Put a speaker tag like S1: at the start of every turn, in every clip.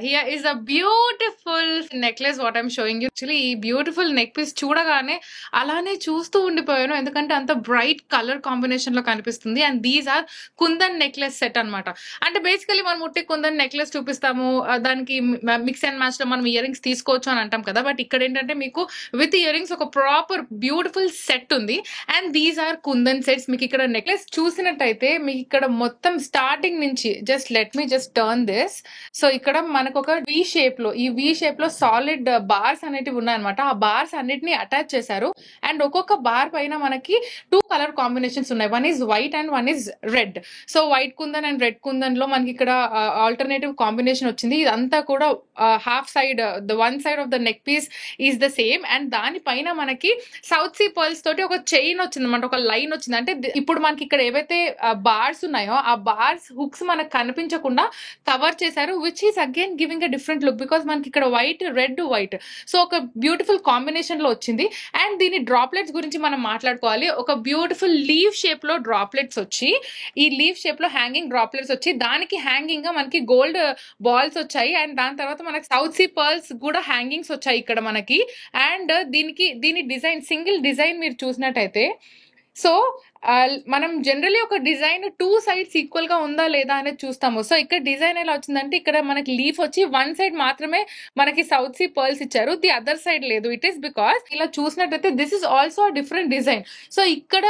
S1: here is a beautiful necklace what I'm showing you. Actually ఈ beautiful neck piece చూడగానే అలానే చూస్తూ ఉండిపోయాను, ఎందుకంటే అంత బ్రైట్ కలర్ కాంబినేషన్ లో కనిపిస్తుంది. And these are kundan necklace set అన్నమాట. అంటే బేసికలీ మనం ముట్టి కుందన్ నెక్లెస్ చూపిస్తాము, దానికి మిక్స్ అండ్ మ్యాచ్ లో మనం ఇయర్ రింగ్స్ తీసుకోవచ్చు అని అంటాం కదా. బట్ ఇక్కడ ఏంటంటే మీకు విత్ ఇయర్ రింగ్స్ ఒక ప్రాపర్ బ్యూటిఫుల్ సెట్ ఉంది. And these are kundan sets. మీకు ఇక్కడ నెక్లెస్ చూసినట్టయితే మీకు ఇక్కడ మొత్తం స్టార్టింగ్ నుంచి just let me just turn this. So ఇక్కడ మనకు ఒక వి షేప్ లో, ఈ వి షేప్ లో సాలిడ్ బార్స్ అనేటివి ఉన్నాయన్నమాట. ఆ బార్స్ అన్నిటిని అటాచ్ చేశారు. అండ్ ఒక్కొక్క బార్ పైన మనకి 2 కలర్ కాంబినేషన్స్ ఉన్నాయి. One is white and one is red. So white kundan and red kundan లో మనకి ఇక్కడ ఆల్టర్నేటివ్ కాంబినేషన్ వచ్చింది. ఇదంతా కూడా half side, the one side of the neck piece is the same. And దానిపైన మనకి సౌత్ సీ పర్ల్స్ తోటి ఒక చైన్ వచ్చింది అనమాట, ఒక లైన్ వచ్చింది. అంటే ఇప్పుడు మనకి ఇక్కడ ఏవైతే బార్స్ ఉన్నాయో ఆ బార్స్ హుక్స్ మనకు కనిపించకుండా కవర్ చేశారు, which is again giving a different look because మనకి ఇక్కడ వైట్ రెడ్ వైట్, సో ఒక బ్యూటిఫుల్ కాంబినేషన్ లో వచ్చింది. అండ్ దీని డ్రాప్లెట్స్ గురించి మనం మాట్లాడుకోవాలి. ఒక బ్యూటిఫుల్ లీవ్ షేప్ లో డ్రాప్లెట్స్ వచ్చి, ఈ లీవ్ షేప్ లో హ్యాంగింగ్ డ్రాప్లెట్స్ వచ్చి దానికి హ్యాంగింగ్ గా మనకి గోల్డ్ బాల్స్ వచ్చాయి. అండ్ దాని తర్వాత మనకి సౌత్ సీ పర్ల్స్ కూడా హ్యాంగింగ్స్ వచ్చాయి ఇక్కడ మనకి. అండ్ దీని డిజైన్, సింగిల్ డిజైన్ మీరు చూసినట్టయితే, సో మనం జనరలీ ఒక డిజైన్ 2 సైడ్స్ ఈక్వల్ గా ఉందా లేదా అనేది చూస్తాము. సో ఇక్కడ డిజైన్ ఎలా వచ్చిందంటే ఇక్కడ మనకి లీఫ్ వచ్చి 1 సైడ్ మాత్రమే మనకి సౌత్ సీ పర్ల్స్ ఇచ్చారు, ది అదర్ సైడ్ లేదు. ఇట్ ఈస్ బికాస్ ఇలా చూసినట్టయితే this is also different design. So ఇక్కడ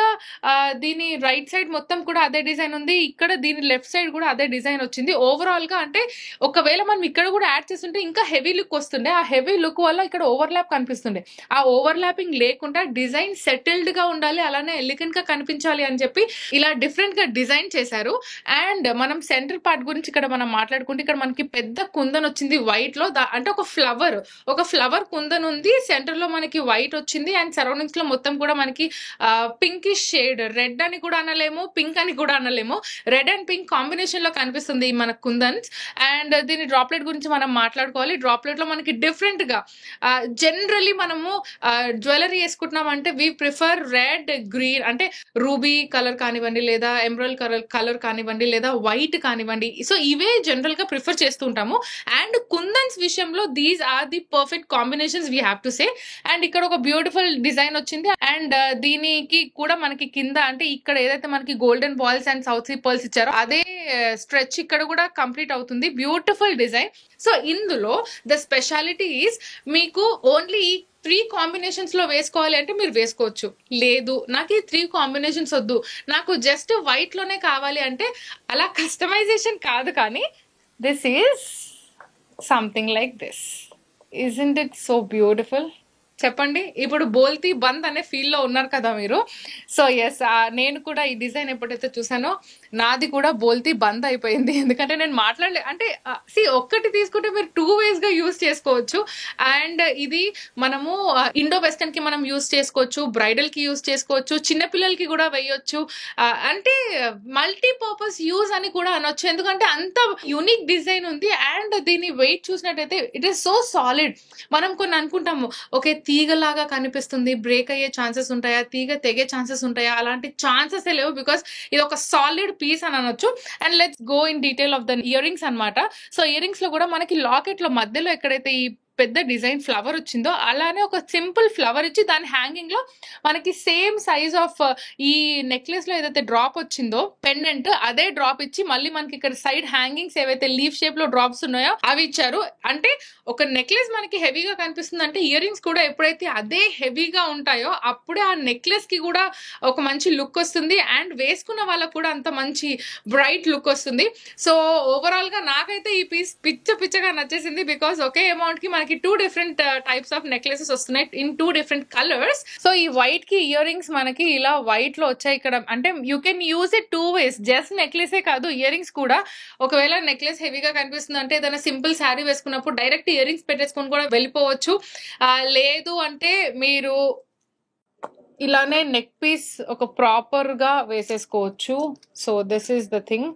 S1: దీని రైట్ సైడ్ మొత్తం కూడా అదే డిజైన్ ఉంది, ఇక్కడ దీని లెఫ్ట్ సైడ్ కూడా అదే డిజైన్ వచ్చింది. ఓవరాల్ గా అంటే ఒకవేళ మనం ఇక్కడ కూడా యాడ్ చేస్తుంటే ఇంకా హెవీ లుక్ వస్తుండే. ఆ హెవీ లుక్ వల్ల ఇక్కడ ఓవర్లాప్ కనిపిస్తుండే. ఆ ఓవర్లాపింగ్ లేకుండా డిజైన్ సెటిల్డ్ గా ఉండాలి, అలానే ఎలిగెంట్ గా కనిపించాలి అని చెప్పి ఇలా డిఫరెంట్ గా డిజైన్ చేశారు. అండ్ మనం సెంటర్ పార్ట్ గురించి ఇక్కడ మనం మాట్లాడుకుంటే, ఇక్కడ మనకి పెద్ద కుందన్ వచ్చింది వైట్ లో, అంటే ఒక ఫ్లవర్ కుందన్ ఉంది, సెంటర్ లో మనకి వైట్ వచ్చింది. అండ్ సరౌండింగ్స్ లో మొత్తం కూడా మనకి పింకిష్ షేడ్, రెడ్ అని కూడా అనలేము, పింక్ అని కూడా అనలేము, రెడ్ అండ్ పింక్ కాంబినేషన్ లో కనిపిస్తుంది మన కుందన్స్. అండ్ దీని డ్రాప్లెట్ గురించి మనం మాట్లాడుకోవాలి. డ్రాప్లెట్ లో మనకి డిఫరెంట్ గా, జనరలీ మనము జ్యువెలరీ వేసుకుంటున్నాం అంటే వి ప్రిఫర్ రెడ్, గ్రీన్, అంటే రూబీ కలర్ కానివ్వండి, లేదా ఎమరల్డ్ కలర్ కానివ్వండి, లేదా వైట్ కానివ్వండి. సో ఇవే జనరల్ గా ప్రిఫర్ చేస్తూ ఉంటాము. అండ్ కుందన్స్ విషయంలో these are the perfect combinations we have to say. And ఇక్కడ ఒక బ్యూటిఫుల్ డిజైన్ వచ్చింది. అండ్ దీనికి కూడా మనకి కింద, అంటే ఇక్కడ ఏదైతే మనకి golden balls and south sea pearls ఇచ్చారో అదే స్ట్రెచ్ ఇక్కడ కూడా కంప్లీట్ అవుతుంది. Beautiful design. సో ఇందులో ద స్పెషాలిటీ ఈస్ మీకు ఓన్లీ 3 కాంబినేషన్స్ లో వేసుకోవాలి అంటే మీరు వేసుకోవచ్చు. లేదు నాకు ఈ 3 కాంబినేషన్స్ వద్దు, నాకు జస్ట్ వైట్ లోనే కావాలి అంటే అలా కస్టమైజేషన్ కాదు. కానీ this is something like this. Isn't it so beautiful? చెప్పండి. ఇప్పుడు బోల్తీ బంద్ అనే ఫీల్ లో ఉన్నారు కదా మీరు. సో ఎస్, నేను కూడా ఈ డిజైన్ ఎప్పుడైతే చూసానో నాది కూడా బోల్తీ బంద్ అయిపోయింది. ఎందుకంటే నేను మాట్లాడలే, అంటే ఒక్కటి తీసుకుంటే మీరు 2 ways గా యూస్ చేసుకోవచ్చు. అండ్ ఇది మనము ఇండో వెస్టర్న్ కి మనం యూస్ చేసుకోవచ్చు, బ్రైడల్ కి యూస్ చేసుకోవచ్చు, చిన్నపిల్లలకి కూడా వేయొచ్చు. అంటే మల్టీపర్పస్ యూజ్ అని కూడా అనొచ్చు, ఎందుకంటే అంత యూనిక్ డిజైన్ ఉంది. అండ్ దీని వెయిట్ చూసినట్టయితే ఇట్ ఈస్ సో సాలిడ్. మనం కొన్ని అనుకుంటాము, ఓకే తీగలాగా కనిపిస్తుంది, బ్రేక్ అయ్యే ఛాన్సెస్ ఉంటాయా, తీగ తెగే ఛాన్సెస్ ఉంటాయా, అలాంటి ఛాన్సెస్ లేవు బికాస్ ఇది ఒక సాలిడ్ పీస్ అని అనొచ్చు. And let's go in detail of the ear rings అనమాట. సో ఇయర్ రింగ్స్ లో కూడా మనకి లాకెట్ లో మధ్యలో ఎక్కడైతే ఈ పెద్ద డిజైన్ ఫ్లవర్ వచ్చిందో అలానే ఒక సింపుల్ ఫ్లవర్ ఇచ్చి దాని హ్యాంగింగ్ లో మనకి సేమ్ సైజ్ ఆఫ్ ఈ నెక్లెస్ లో ఏదైతే డ్రాప్ వచ్చిందో పెండెంట్, అదే డ్రాప్ ఇచ్చి మళ్ళీ మనకి ఇక్కడ సైడ్ హ్యాంగింగ్స్ ఏవైతే లీఫ్ షేప్ లో డ్రాప్స్ ఉన్నాయో అవి ఇచ్చారు. అంటే ఒక నెక్లెస్ మనకి హెవీగా కనిపిస్తుంది అంటే ఇయర్ రింగ్స్ కూడా ఎప్పుడైతే అదే హెవీగా ఉంటాయో అప్పుడే ఆ నెక్లెస్ కి కూడా ఒక మంచి లుక్ వస్తుంది. అండ్ వేసుకున్న వాళ్ళకు కూడా అంత మంచి బ్రైట్ లుక్ వస్తుంది. సో ఓవరాల్ గా నాకైతే ఈ పీస్ పిచ్చగా నచ్చేసింది బికాస్ ఒకే అమౌంట్ కి మనకి 2 different టైప్స్ ఆఫ్ నెక్లెసెస్ వస్తున్నాయి ఇన్ 2 different కలర్స్. సో ఈ వైట్ కి ఇయర్ రింగ్స్ మనకి ఇలా వైట్ లో వచ్చాయి ఇక్కడ. అంటే you can use it 2 ways. Just నెక్లెసే కాదు, ఇయర్ రింగ్స్ కూడా. ఒకవేళ నెక్లెస్ హెవీగా కనిపిస్తుంది అంటే ఏదైనా సింపుల్ శారీ వేసుకున్నప్పుడు డైరెక్ట్ ఇయర్ రింగ్స్ పెట్టేసుకుని కూడా వెళ్ళిపోవచ్చు. లేదు అంటే మీరు ఇలానే నెక్ పీస్ ఒక ప్రాపర్ గా వేసేసుకోవచ్చు. So this is the thing.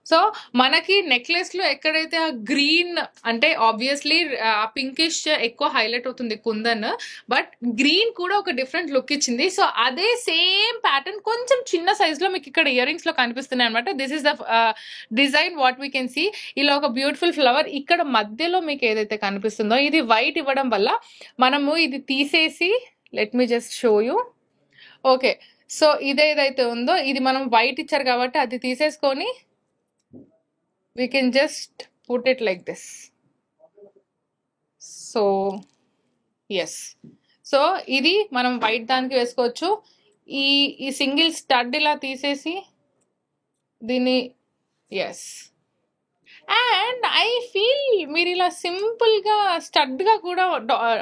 S1: So మనకి నెక్లెస్ లో ఎక్కడైతే ఆ గ్రీన్ అంటే ఆబ్వియస్లీ ఆ పింకిష్ ఎక్కువ హైలైట్ అవుతుంది కుందన్, బట్ గ్రీన్ కూడా ఒక డిఫరెంట్ లుక్ ఇచ్చింది. సో అదే సేమ్ ప్యాటర్న్ కొంచెం చిన్న సైజ్ లో మీకు ఇక్కడ ఇయర్ రింగ్స్ లో కనిపిస్తున్నాయి అనమాట. This is the design what we can see. ఇలా ఒక బ్యూటిఫుల్ ఫ్లవర్ ఇక్కడ మధ్యలో మీకు ఏదైతే కనిపిస్తుందో ఇది వైట్ ఇవ్వడం వల్ల మనము ఇది తీసేసి, let me just show you. Okay, so ఇదేదైతే ఉందో ఇది మనం వైట్ ఇచ్చారు కాబట్టి అది తీసేసుకొని we can just put it like this. So yes, so ఇది మనం వైట్ దానికి వేసుకోవచ్చు. ఈ సింగిల్ స్టడ్ ఇలా తీసేసి దీన్ని, ఎస్, అండ్ ఐ ఫీల్ మీరు ఇలా సింపుల్ గా స్టడ్ గా కూడా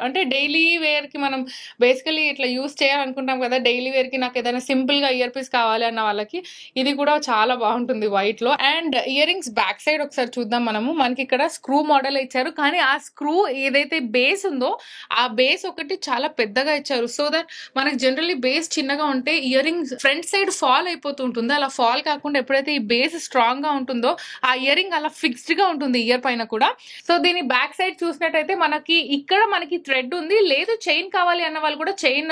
S1: అంటే డైలీ వేర్ కి మనం బేసికలీ ఇట్లా యూస్ చేయాలనుకుంటాం కదా, డైలీ వేర్ కి నాకు ఏదైనా సింపుల్ గా ఇయర్ పీస్ కావాలి అన్న వాళ్ళకి ఇది కూడా చాలా బాగుంటుంది వైట్ లో. And ear rings back side ఒకసారి చూద్దాం మనము. మనకి ఇక్కడ స్క్రూ మోడల్ ఇచ్చారు, కానీ ఆ స్క్రూ ఏదైతే బేస్ ఉందో ఆ బేస్ ఒకటి చాలా పెద్దగా ఇచ్చారు. సో దట్ మనకి జనరల్లీ బేస్ చిన్నగా ఉంటే ear rings front side fall అయిపోతూ ఉంటుంది. అలా ఫాల్ కాకుండా ఎప్పుడైతే ఈ బేస్ స్ట్రాంగ్ గా ఉంటుందో ఆ ఇయర్ రింగ్ అలా ఫిక్స్డ్ గా ఉంటుంది ఇయర్ పైన కూడా. సో దీని బ్యాక్ సైడ్ చూసినట్టయితే మనకి ఇక్కడ మనకి థ్రెడ్ ఉంది, లేదు చైన్ కావాలి అన్న వాళ్ళు కూడా చైన్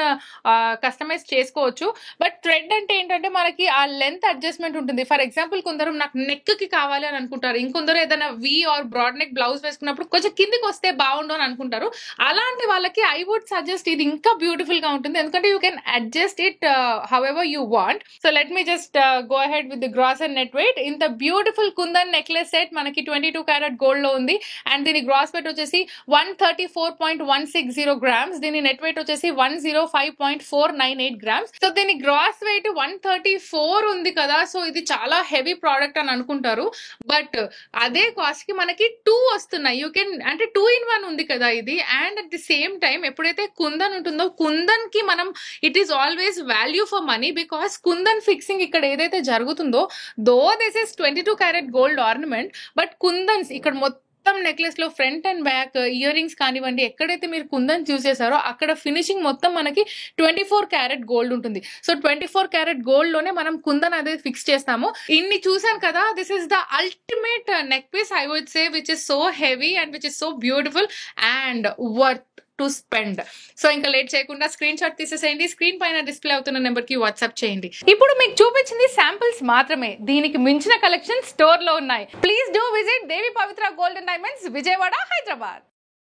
S1: కస్టమైజ్ చేసుకోవచ్చు. బట్ థ్రెడ్ అంటే ఏంటంటే మనకి ఆ లెంత్ అడ్జస్ట్మెంట్ ఉంటుంది. ఫర్ ఎగ్జాంపుల్ కొందరు నాకు నెక్ కి కావాలి అని అనుకుంటారు, ఇంకొందరు ఏదైనా V or broad neck blouse వేసుకున్నప్పుడు కొంచెం కిందికి వస్తే బాగుండు అని అనుకుంటారు. అలాంటి వాళ్ళకి ఐ వుడ్ సజెస్ట్ ఇది ఇంకా బ్యూటిఫుల్ గా ఉంటుంది, ఎందుకంటే you can adjust it however you want. So let me just go ahead with the gross and net weight. ఇంత బ్యూటిఫుల్ కుందన్ నెక్లెస్ సెట్ మనకి 22 క్యారెట్ గోల్డ్ లో ఉంది. అండ్ దీని గ్రాస్ వెయిట్ వచ్చేసి 134.160 గ్రామ్స్. దీని నెట్ వెయిట్ వచ్చేసి 105.498 grams. So దీని gross wait 134 ఉంది కదా, సో ఇది చాలా హెవీ ప్రోడక్ట్ అని అనుకుంటారు. బట్ అదే కాస్ట్ కి మనకి 2 వస్తున్నాయి. యూ కెన్ అంటే 2 in 1 ఉంది కదా ఇది. And at the same time ఎప్పుడైతే కుందన్ ఉంటుందో కుందన్ కి మనం it is always value for money, because kundan fixing ఇక్కడ ఏదైతే జరుగుతుందో though this is 22 carat gold ornament, but kundans ఇక్కడ మొత్తం నెక్లెస్ లో front and back earrings కానివ్వండి, ఎక్కడైతే మీరు కుందన్ చూస్ చేశారో అక్కడ ఫినిషింగ్ మొత్తం మనకి 24 క్యారెట్ గోల్డ్ ఉంటుంది. సో 24 క్యారెట్ గోల్డ్ లోనే మనం కుందన్ అదే ఫిక్స్ చేస్తాము. ఇన్ని చూసాను కదా, this is the ultimate neck piece I would say, which is so heavy and which is so beautiful and worth to spend. So ఇంకా లేట్ చేయకుండా స్క్రీన్ షాట్ తీసేసేయండి, స్క్రీన్ పైన డిస్ప్లే అవుతున్న నెంబర్ కి వాట్సాప్ చేయండి. ఇప్పుడు మీకు చూపించింది శాంపిల్స్ మాత్రమే, దీనికి మించిన కలెక్షన్ స్టోర్ లో ఉన్నాయి. Please do visit Devi Pavitra gold and diamonds, Vijayawada, Hyderabad.